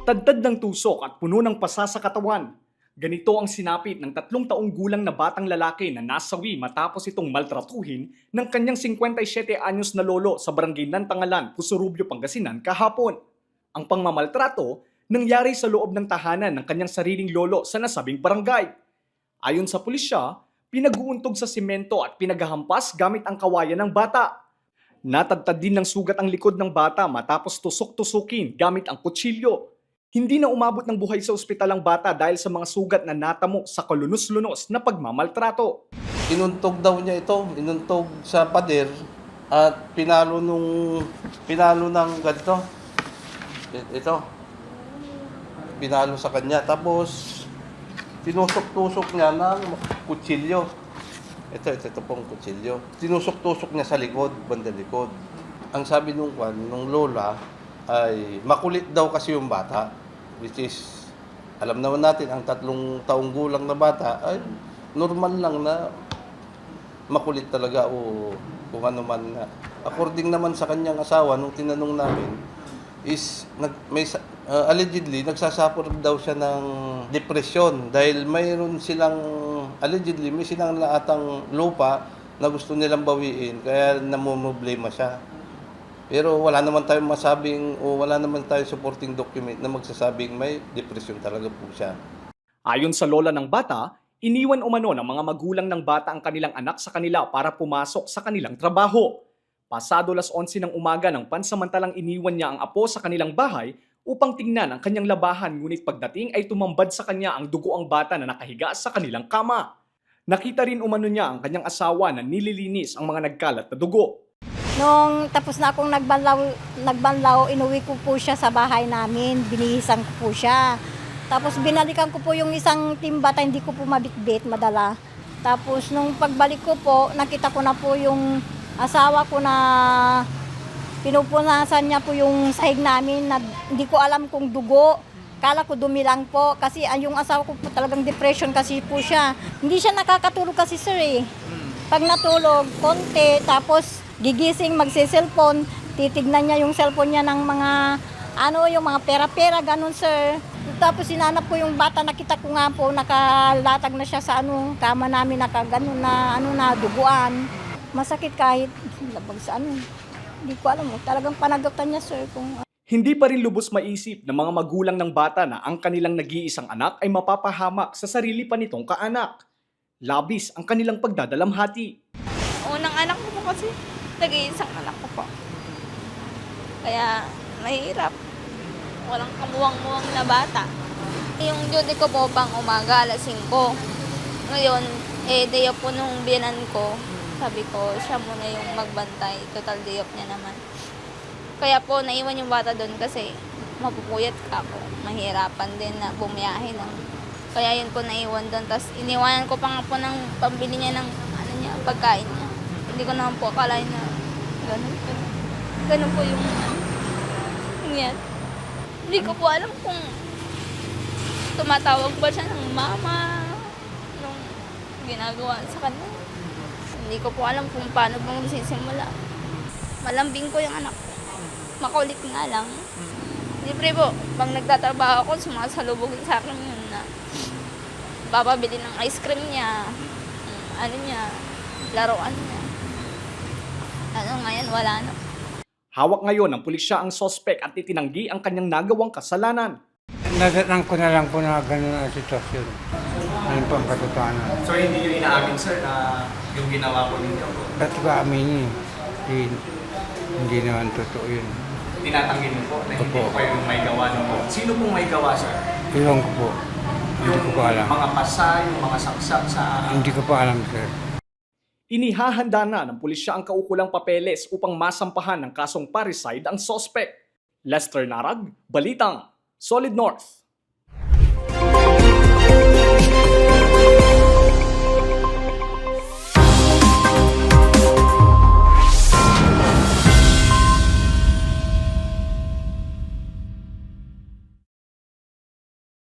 Tadtad ng tusok at puno ng pasa sa katawan. Ganito ang sinapit ng 3 taong gulang na batang lalaki na nasawi matapos itong maltratuhin ng kanyang 57 anyos na lolo sa barangay Nantangalan, Pusurubio, Pangasinan kahapon. Ang pangmamaltrato nangyari sa loob ng tahanan ng kanyang sariling lolo sa nasabing barangay. Ayon sa pulisya, pinag-uuntog sa simento at pinaghahampas gamit ang kawayan ng bata. Natagtad din ng sugat ang likod ng bata matapos tusok-tusukin gamit ang kutsilyo. Hindi na umabot ng buhay sa ospital ang bata dahil sa mga sugat na natamo sa kalunos-lunos na pagmamaltrato. Inuntog daw niya ito, inuntog sa pader at pinalo ng ganito. Ito. Pinalo sa kanya. Tapos tinusok-tusok niya ng kutsilyo. Ito pong kutsilyo. Tinusok-tusok niya sa likod, bandang likod. Ang sabi nung lola ay makulit daw kasi yung bata, which is alam naman natin ang 3 taong gulang na bata ay normal lang na makulit talaga o kung ano man. According naman sa kanyang asawa nung tinanong namin is allegedly nagsasuffer daw siya ng depression dahil mayroon silang allegedly may silang laatang lupa na gusto nilang bawiin kaya namumroblema siya. Pero wala naman tayong masabing o wala naman tayong supporting document na magsasabing may depression talaga po siya. Ayon sa lola ng bata, iniwan umano ng mga magulang ng bata ang kanilang anak sa kanila para pumasok sa kanilang trabaho. Pasado 11 ng umaga nang pansamantalang iniwan niya ang apo sa kanilang bahay upang tingnan ang kanyang labahan, ngunit pagdating ay tumambad sa kanya ang dugo ang bata na nakahiga sa kanilang kama. Nakita rin umano niya ang kanyang asawa na nililinis ang mga nagkalat na dugo. Nung tapos na akong nagbanlaw, inuwi ko po siya sa bahay namin, binihisan ko po siya. Tapos binalikan ko po yung isang timbata, hindi ko po mabitbit, madala. Tapos nung pagbalik ko po, nakita ko na po yung asawa ko na pinupunasan niya po yung sahig namin na hindi ko alam kung dugo. Kala ko dumi lang po kasi yung asawa ko po talagang depression kasi po siya. Hindi siya nakakatulog kasi sir eh. Pag natulog, konti, tapos gigising, magsiselfon, titignan niya yung cellphone niya ng mga, yung mga pera-pera, ganun sir. Tapos sinanap ko yung bata, nakita ko nga po, nakalatag na siya sa kama namin, nakaganon na, duguan. Masakit kahit labag sa hindi ko alam, talagang panagatan niya sir. Hindi pa rin lubos maisip ng mga magulang ng bata na ang kanilang nag-iisang anak ay mapapahamak sa sarili pa nitong kaanak. Labis ang kanilang pagdadalamhati. Unang anak ko po kasi, nag-iisang anak ko po. Kaya, mahirap. Walang kamuwang-muwang na bata. Yung duty ko po pang umaga, alas 5. Ngayon, day off po nung biyanan ko. Sabi ko, siya muna yung magbantay. Total day off niya naman. Kaya po, naiwan yung bata doon kasi mapupuyat ka ako. Mahirapan din na bumiyahe ng. Kaya yun po naiwan doon. Tapos iniwanan ko pa nga po ng pambili niya ng pagkain niya. Hindi ko naman po akalain na ganun po yung nangyari. Hindi ko po alam kung tumatawag ba siya ng mama nung ginagawa sa kanya. Hindi ko po alam kung paano bang magsisimula. Malambing ko yung anak ko. Makulit nga lang. Libre po, pag nagtatrabaho ako, sumasalubog sa akin yun na bababili ng ice cream niya, laruan niya. Ngayon, wala na. Hawak ngayon ng pulisya ang sospek at itinanggi ang kanyang nagawang kasalanan. Nadatang ko na lang po na gano'n ang sitwasyon. Ano po ang katotohanan. So hindi nyo inaamin sir na yung ginawa ko ninyo? Ba't ba aminin? Hindi naman totoo yun. Tinatanggi niyo po na hindi Opo. po kayo may gawa ng. Sino pong may gawa sir? Iwan ko po. Hindi ko pa alam. Mga pasa, yung mga saksak sa. Hindi ko pa alam, sir. Inihahanda na ng pulisya ang kaukulang papeles upang masampahan ng kasong parricide ang sospek. Lester Narag, Balitang, Solid North.